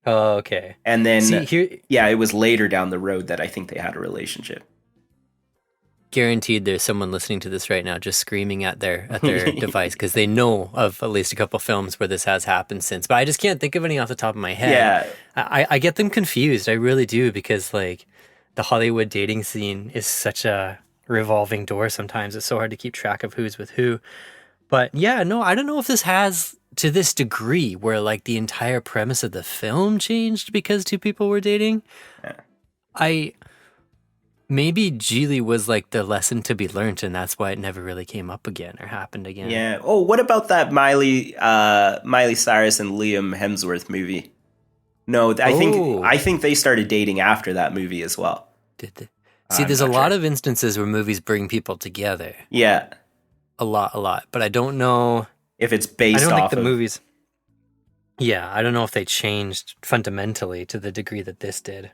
Oh, okay. And then, See, it was later down the road that I think they had a relationship. Guaranteed there's someone listening to this right now just screaming at their device, because they know of at least a couple films where this has happened since. But I just can't think of any off the top of my head. Yeah. I get them confused. I really do, because like the Hollywood dating scene is such a revolving door sometimes. It's so hard to keep track of who's with who. But yeah, no, I don't know if this has to this degree where like the entire premise of the film changed because two people were dating. Yeah. Maybe Gigli was like the lesson to be learned, and that's why it never really came up again or happened again. Yeah. Oh, what about that Miley Cyrus and Liam Hemsworth movie? No, I think they started dating after that movie as well. Did they? See, there's a lot of instances where movies bring people together. Yeah. A lot. But I don't know if it's based off. I don't think the movies. Yeah, I don't know if they changed fundamentally to the degree that this did.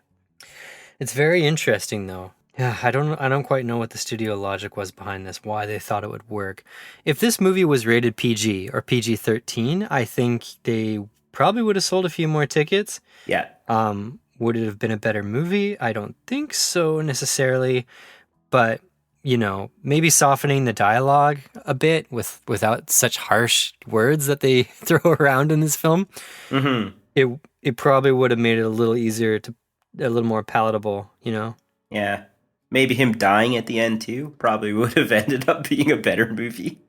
It's very interesting, though. Yeah, I don't quite know what the studio logic was behind this, why they thought it would work. If this movie was rated PG or PG-13, I think they probably would have sold a few more tickets. Yeah. Would it have been a better movie? I don't think so necessarily, but you know, maybe softening the dialogue a bit without such harsh words that they throw around in this film. Mm-hmm. It probably would have made it a little easier a little more palatable, you know? Yeah. Maybe him dying at the end, too, probably would have ended up being a better movie.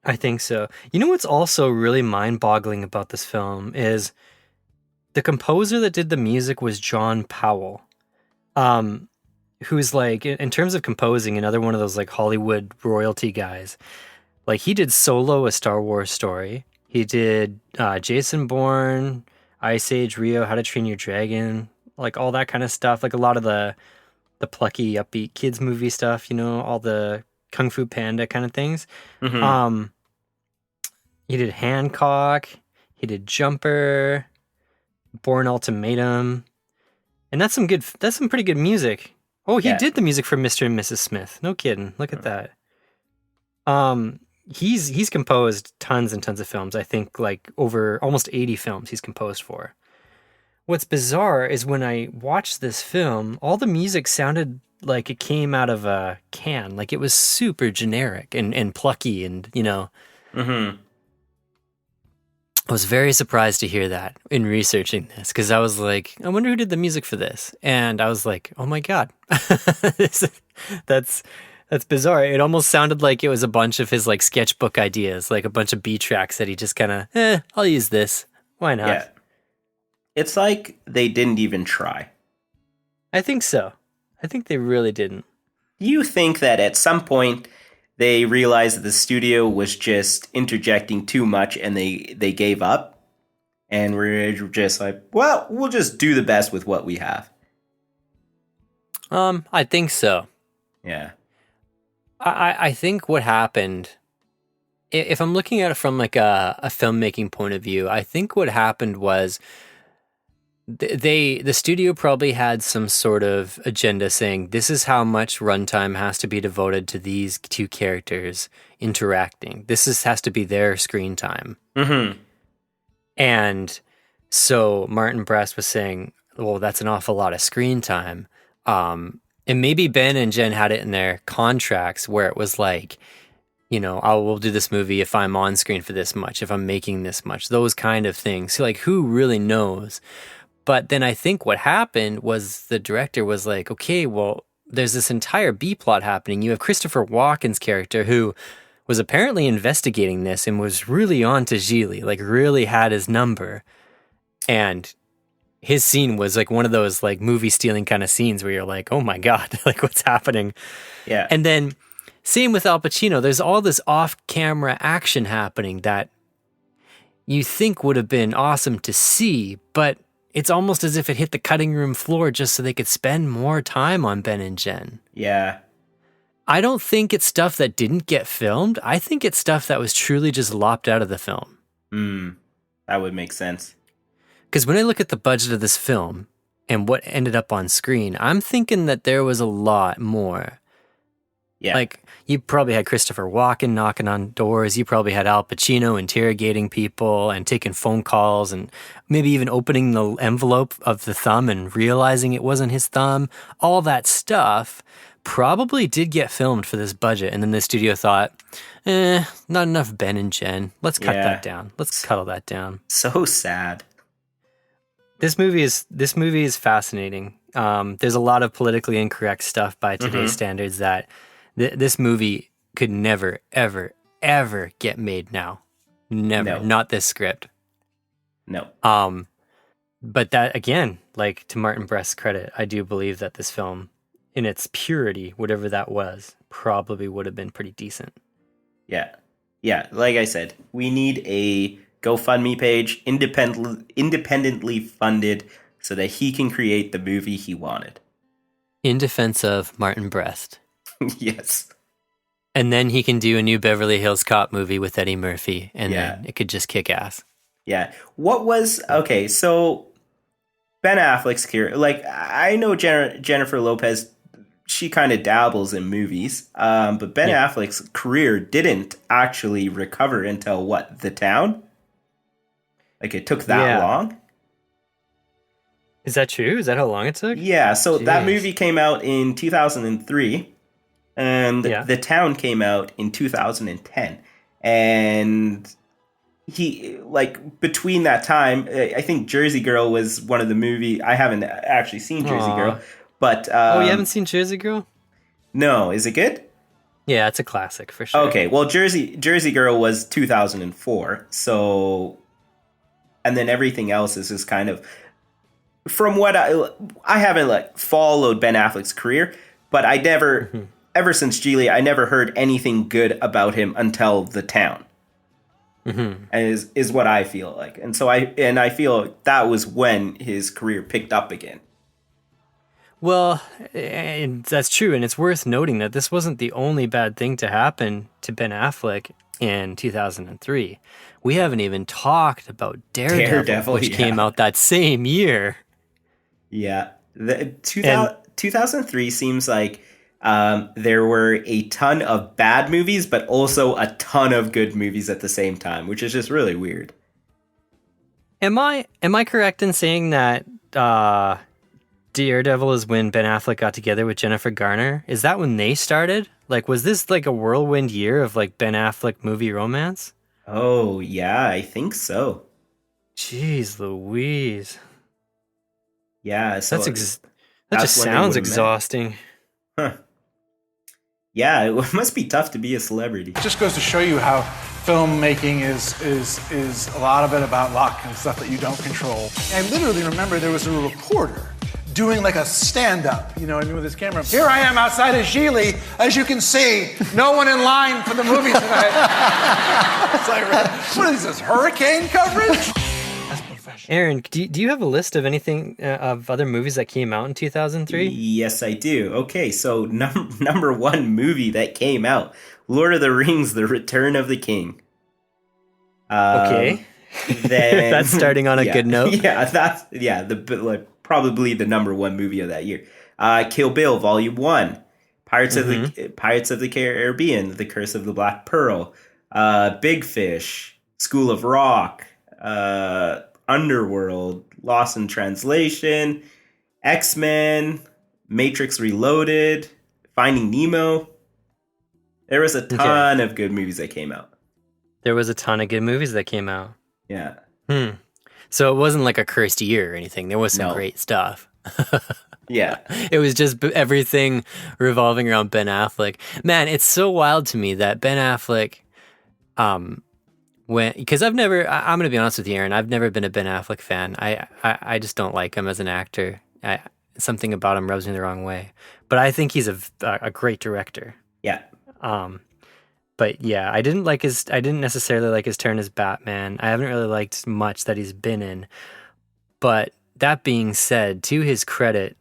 I think so. You know what's also really mind-boggling about this film is the composer that did the music was John Powell, who's like, in terms of composing, another one of those like Hollywood royalty guys. Like he did Solo, A Star Wars Story. He did Jason Bourne, Ice Age, Rio, How to Train Your Dragon, like all that kind of stuff. Like a lot of the plucky, upbeat kids movie stuff, you know, all the Kung Fu Panda kind of things. Mm-hmm. He did Hancock. He did Jumper, Bourne Ultimatum, and that's some pretty good music. Oh, he did the music for Mr. and Mrs. Smith. No kidding. Look at that. He's composed tons and tons of films. I think like over almost 80 films he's composed for. What's bizarre is when I watched this film, all the music sounded like it came out of a can. Like it was super generic and plucky and, you know. Mm-hmm. I was very surprised to hear that in researching this because I was like, I wonder who did the music for this. And I was like, oh my God, that's bizarre. It almost sounded like it was a bunch of his like sketchbook ideas, like a bunch of B tracks that he just kind of, I'll use this. Why not? Yeah. It's like they didn't even try. I think so. I think they really didn't. Do you think that at some point they realized that the studio was just interjecting too much and they gave up? And we're just like, well, we'll just do the best with what we have. I think so. Yeah. I think what happened, if I'm looking at it from like a filmmaking point of view, I think what happened was the studio probably had some sort of agenda saying this is how much runtime has to be devoted to these two characters interacting. Has to be their screen time. Mm-hmm. And so Martin Brest was saying, well, that's an awful lot of screen time. And maybe Ben and Jen had it in their contracts where it was like, you know, we'll do this movie if I'm on screen for this much, if I'm making this much, those kind of things. So like, who really knows? But then I think what happened was the director was like, okay, well, there's this entire B plot happening. You have Christopher Walken's character who was apparently investigating this and was really on to Gigli, like really had his number. And his scene was like one of those like movie stealing kind of scenes where you're like, oh my God, like what's happening? Yeah. And then same with Al Pacino. There's all this off-camera action happening that you think would have been awesome to see, but it's almost as if it hit the cutting room floor just so they could spend more time on Ben and Jen. Yeah. I don't think it's stuff that didn't get filmed. I think it's stuff that was truly just lopped out of the film. That would make sense. Because when I look at the budget of this film and what ended up on screen, I'm thinking that there was a lot more. Yeah. Like, you probably had Christopher Walken knocking on doors. You probably had Al Pacino interrogating people and taking phone calls and maybe even opening the envelope of the thumb and realizing it wasn't his thumb. All that stuff probably did get filmed for this budget. And then the studio thought, not enough Ben and Jen. Let's cut that down. Let's cuddle that down. So sad. This movie is fascinating. There's a lot of politically incorrect stuff by today's standards that this movie could never, ever, ever get made now. Never. No. Not this script. No. But that, again, like to Martin Brest's credit, I do believe that this film, in its purity, whatever that was, probably would have been pretty decent. Yeah. Yeah, like I said, we need a GoFundMe page, independently funded, so that he can create the movie he wanted. In defense of Martin Brest. Yes. And then he can do a new Beverly Hills Cop movie with Eddie Murphy, and then it could just kick ass. Yeah. Okay, so Ben Affleck's career, like, I know Jennifer Lopez, she kind of dabbles in movies, but Ben Affleck's career didn't actually recover until, what, The Town? Like, it took that long? Is that true? Is that how long it took? Yeah, so that movie came out in 2003, and The Town came out in 2010. And he, like, between that time, I think Jersey Girl was one of the movie. I haven't actually seen Jersey Girl, but... you haven't seen Jersey Girl? No, is it good? Yeah, it's a classic, for sure. Okay, well, Jersey Girl was 2004, so... And then everything else is just kind of... From what I haven't, like, followed Ben Affleck's career, but I never... Ever since Gigli, I never heard anything good about him until The Town. is what I feel like. And so I feel that was when his career picked up again. Well, and that's true, and it's worth noting that this wasn't the only bad thing to happen to Ben Affleck in 2003. We haven't even talked about Daredevil, which came out that same year. Yeah. 2003 seems like there were a ton of bad movies, but also a ton of good movies at the same time, which is just really weird. Am I correct in saying that Daredevil is when Ben Affleck got together with Jennifer Garner? Is that when they started? Like, was this like a whirlwind year of like Ben Affleck movie romance? Oh, yeah, I think so. Jeez Louise. Yeah, so that just sounds exhausting. Huh. Yeah, it must be tough to be a celebrity. It just goes to show you how filmmaking is a lot of it about luck and stuff that you don't control. I literally remember there was a reporter doing like a stand-up, you know what I mean, with his camera. Here I am outside of Gigli. As you can see, no one in line for the movie tonight. It's like, what is this, hurricane coverage? That's professional. Aaron, do you have a list of anything of other movies that came out in 2003? Yes, I do. Okay, so number one movie that came out, Lord of the Rings: The Return of the King. Okay. Then, that's starting on a good note. Yeah, probably the number one movie of that year. Kill Bill Volume 1, Pirates of the Caribbean, The Curse of the Black Pearl, Big Fish, School of Rock, Underworld, Lost in Translation, X-Men, Matrix Reloaded, Finding Nemo. There was a ton of good movies that came out. There was a ton of good movies that came out. Yeah. So it wasn't like a cursed year or anything. There was some great stuff. Yeah. It was just everything revolving around Ben Affleck. Man, it's so wild to me that Ben Affleck, because I'm going to be honest with you, Aaron, I've never been a Ben Affleck fan. I just don't like him as an actor. Something about him rubs me the wrong way. But I think he's a great director. Yeah. But yeah, I didn't necessarily like his turn as Batman. I haven't really liked much that he's been in. But that being said, to his credit,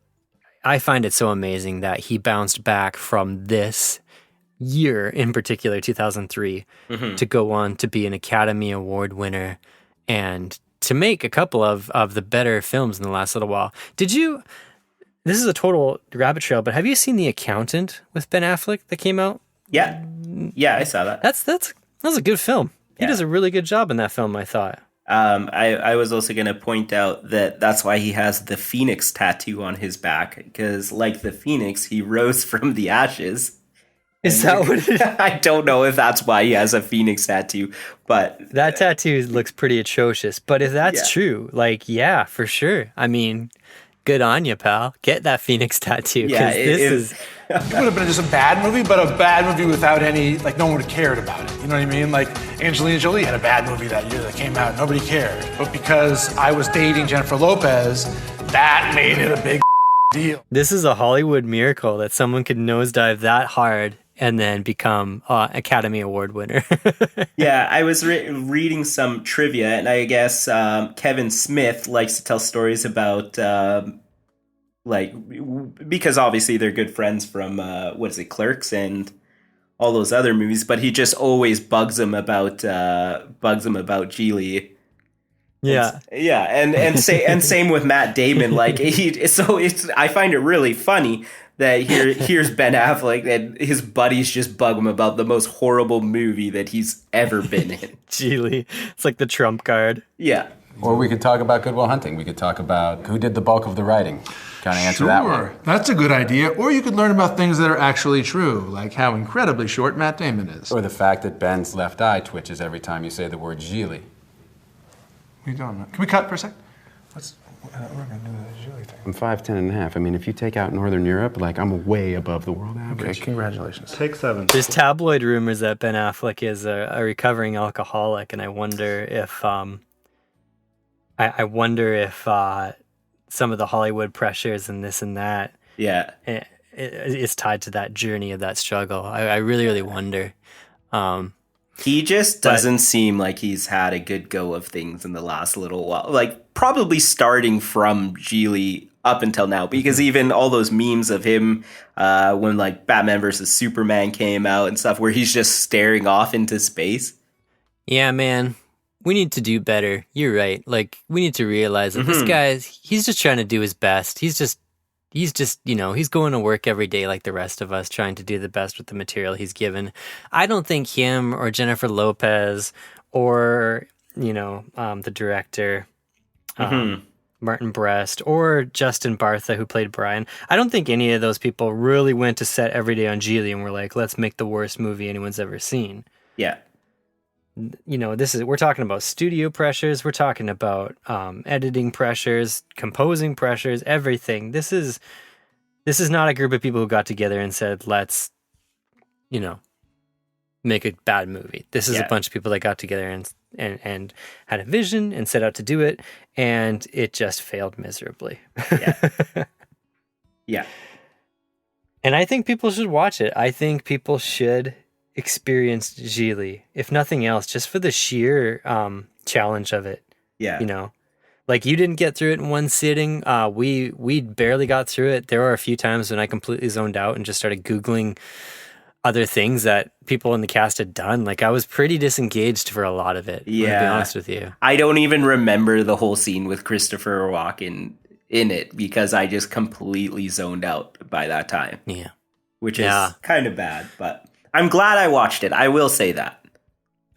I find it so amazing that he bounced back from this year, in particular, 2003, to go on to be an Academy Award winner and to make a couple of the better films in the last little while. This is a total rabbit trail, but have you seen The Accountant with Ben Affleck that came out? Yeah, I saw that. That was a good film. He does a really good job in that film, I thought. I was also going to point out that that's why he has the phoenix tattoo on his back, because like the phoenix, he rose from the ashes. Is that what it is? I don't know if that's why he has a phoenix tattoo, but that tattoo looks pretty atrocious. But if that's true, like, yeah, for sure. I mean, good on you, pal. Get that phoenix tattoo. Yeah, it would have been just a bad movie, but a bad movie without any, like, no one would have cared about it. You know what I mean? Like, Angelina Jolie had a bad movie that year that came out. Nobody cared. But because I was dating Jennifer Lopez, that made it a big deal. This is a Hollywood miracle that someone could nosedive that hard and then become Academy Award winner. Yeah, I was reading some trivia, and I guess Kevin Smith likes to tell stories about, because obviously they're good friends from, Clerks and all those other movies, but he just always bugs him about Gigli. Yeah. And same with Matt Damon. Like I find it really funny that here's Ben Affleck and his buddies just bug him about the most horrible movie that he's ever been in. Gigli. It's like the trump card. Yeah. Or we could talk about Good Will Hunting. We could talk about who did the bulk of the writing. Kind of answer that one. Sure, that's a good idea. Or you could learn about things that are actually true, like how incredibly short Matt Damon is. Or the fact that Ben's left eye twitches every time you say the word Gigli. What are you doing? Can we cut for a sec? We're going to do the Gigli thing. I'm 5'10 and a half. I mean, if you take out Northern Europe, like, I'm way above the world average. Okay, congratulations. Take 7. There's tabloid rumors that Ben Affleck is a recovering alcoholic, and I wonder if some of the Hollywood pressures and this and that is tied to that journey of that struggle. I really, really wonder. He just doesn't seem like he's had a good go of things in the last little while. Like, probably starting from Gigli up until now, because even all those memes of him when like Batman versus Superman came out and stuff, where he's just staring off into space. Yeah, man. We need to do better. You're right. Like, we need to realize that this guy, he's just trying to do his best. He's just, he's going to work every day like the rest of us, trying to do the best with the material he's given. I don't think him or Jennifer Lopez or, the director, Martin Brest, or Justin Bartha, who played Brian, I don't think any of those people really went to set every day on Gigli and were like, let's make the worst movie anyone's ever seen. Yeah. We're talking about studio pressures, we're talking about editing pressures, composing pressures, everything. This is not a group of people who got together and said, let's, make a bad movie. This is a bunch of people that got together and had a vision and set out to do it, and it just failed miserably. Yeah. And I think people should watch it. I think people should experience Gigli, if nothing else, just for the sheer challenge of it. Yeah. Like, you didn't get through it in one sitting. We barely got through it. There were a few times when I completely zoned out and just started Googling other things that people in the cast had done. Like, I was pretty disengaged for a lot of it. Yeah. To be honest with you. I don't even remember the whole scene with Christopher Walken in it because I just completely zoned out by that time. Yeah. Which is kind of bad, but I'm glad I watched it. I will say that.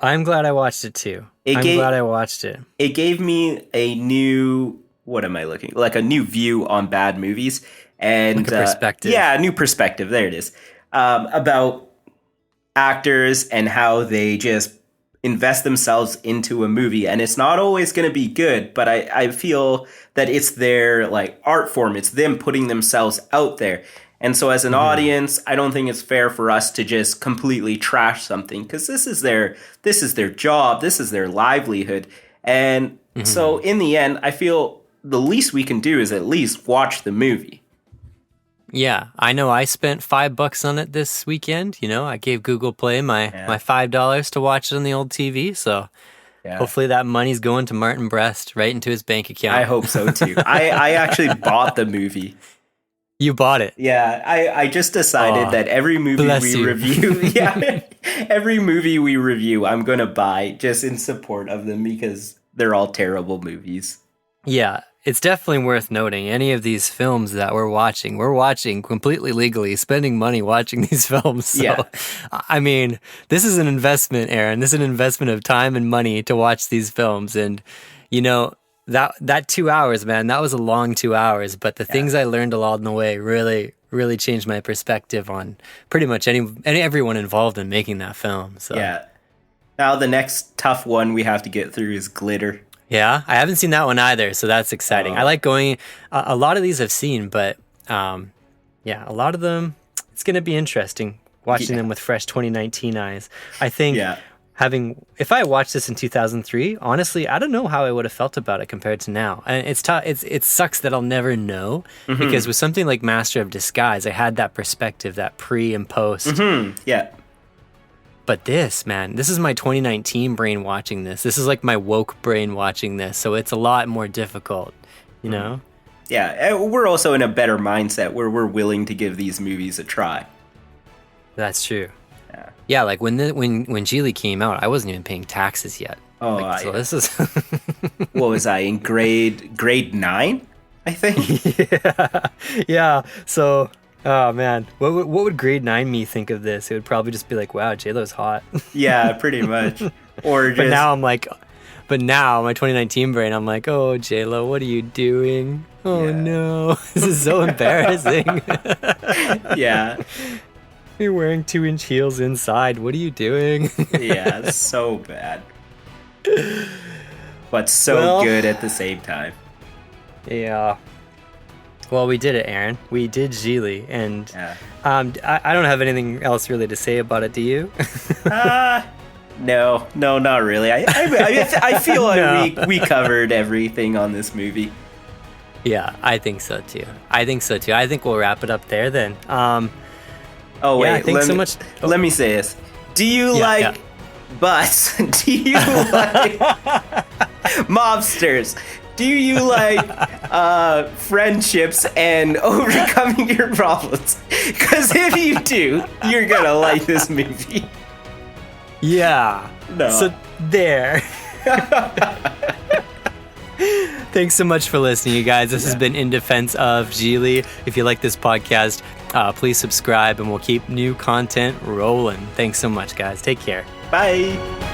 I'm glad I watched it too. Glad I watched it. It gave me a new, like a new view on bad movies. And like a perspective. A new perspective. There it is. About actors and how they just invest themselves into a movie. And it's not always going to be good, but I feel that it's their like art form. It's them putting themselves out there. And so as an audience, I don't think it's fair for us to just completely trash something, because this is their job. This is their livelihood. And so in the end, I feel the least we can do is at least watch the movie. Yeah, I know I spent $5 on it this weekend. I gave Google Play my $5 to watch it on the old TV. So hopefully that money's going to Martin Brest right into his bank account. I hope so too. I actually bought the movie. You bought it? Yeah, I just decided that every movie review, every movie we review, I'm going to buy just in support of them because they're all terrible movies. Yeah, it's definitely worth noting. Any of these films that we're watching completely legally, spending money watching these films. So, I mean, this is an investment, Aaron. This is an investment of time and money to watch these films. And, that 2 hours, man, that was a long 2 hours, but the things I learned along the way really, really changed my perspective on pretty much everyone involved in making that film. So now the next tough one we have to get through is Glitter. Yeah, I haven't seen that one either, so that's exciting. I like going. A lot of these I've seen, but a lot of them, it's going to be interesting watching them with fresh 2019 eyes. I think. If I watched this in 2003, honestly, I don't know how I would have felt about it compared to now. And it's tough. It sucks that I'll never know, because with something like Master of Disguise, I had that perspective, that pre and post. Yeah. But this, man, this is my 2019 brain watching this. This is like my woke brain watching this. So it's a lot more difficult, know? Yeah, we're also in a better mindset where we're willing to give these movies a try. That's true. Yeah, like when Gigli came out, I wasn't even paying taxes yet. So this is what was I in grade 9? I think. Yeah. So, oh man, what would grade 9 me think of this? It would probably just be like, wow, J-Lo's hot. Yeah, pretty much. Or just... But now my 2019 brain, I'm like, oh J-Lo, what are you doing? Oh no, this is so embarrassing. Yeah. You're wearing 2-inch heels inside. What are you doing? Yeah, so bad. But so good at the same time. Yeah. Well, we did it, Aaron. We did Gigli, and I don't have anything else really to say about it. Do you? No, not really. I feel like we covered everything on this movie. Yeah, I think so too. I think we'll wrap it up there then. Oh wait, thanks so much. Let me say this. Do you like But do you like mobsters? Do you like friendships and overcoming your problems? Because if you do, you're gonna like this movie. Yeah. No. So there. Thanks so much for listening, you guys. This has been In Defense of Gigli. If you like this podcast, please subscribe and we'll keep new content rolling. Thanks so much, guys. Take care. Bye.